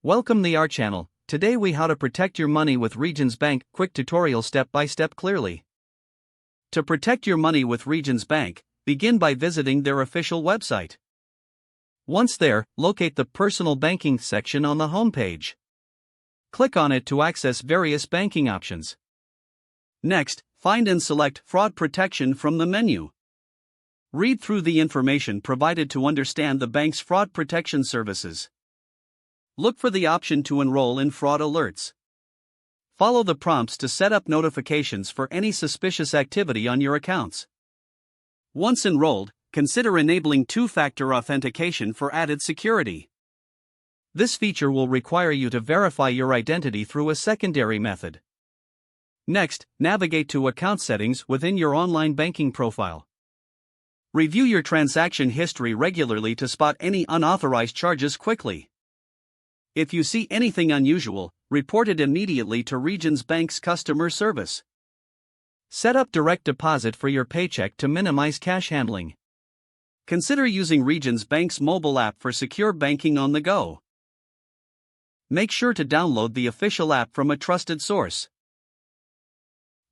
Welcome to our channel. Today we how to protect your money with Regions Bank. Quick tutorial step by step clearly. To protect your money with Regions Bank, begin by visiting their official website. Once there, locate the Personal Banking section on the homepage. Click on it to access various banking options. Next, find and select Fraud Protection from the menu. Read through the information provided to understand the bank's fraud protection services. Look for the option to enroll in fraud alerts. Follow the prompts to set up notifications for any suspicious activity on your accounts. Once enrolled, consider enabling two-factor authentication for added security. This feature will require you to verify your identity through a secondary method. Next, navigate to Account Settings within your online banking profile. Review your transaction history regularly to spot any unauthorized charges quickly. If you see anything unusual, report it immediately to Regions Bank's customer service. Set up direct deposit for your paycheck to minimize cash handling. Consider using Regions Bank's mobile app for secure banking on the go. Make sure to download the official app from a trusted source.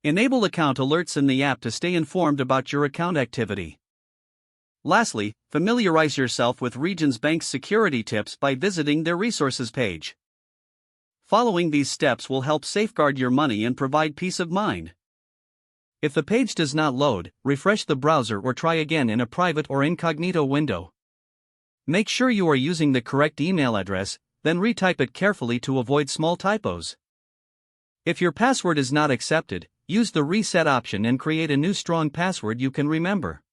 Enable account alerts in the app to stay informed about your account activity. Lastly, familiarize yourself with Regions Bank's security tips by visiting their resources page. Following these steps will help safeguard your money and provide peace of mind. If the page does not load, refresh the browser or try again in a private or incognito window. Make sure you are using the correct email address, then retype it carefully to avoid small typos. If your password is not accepted, use the reset option and create a new strong password you can remember.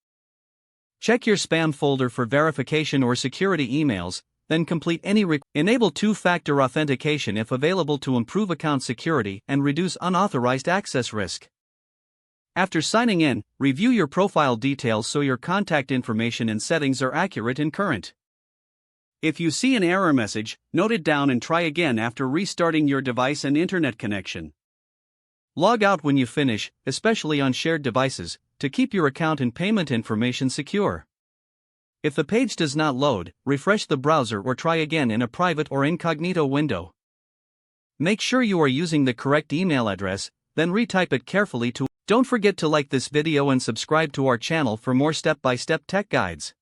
Check your spam folder for verification or security emails, then complete any Enable two-factor authentication if available to improve account security and reduce unauthorized access risk. After signing in, review your profile details so your contact information and settings are accurate and current. If you see an error message, note it down and try again after restarting your device and internet connection. Log out when you finish, especially on shared devices, to keep your account and payment information secure. If the page does not load, refresh the browser or try again in a private or incognito window. Make sure you are using the correct email address, then retype it carefully to. Don't forget to like this video and subscribe to our channel for more step-by-step tech guides.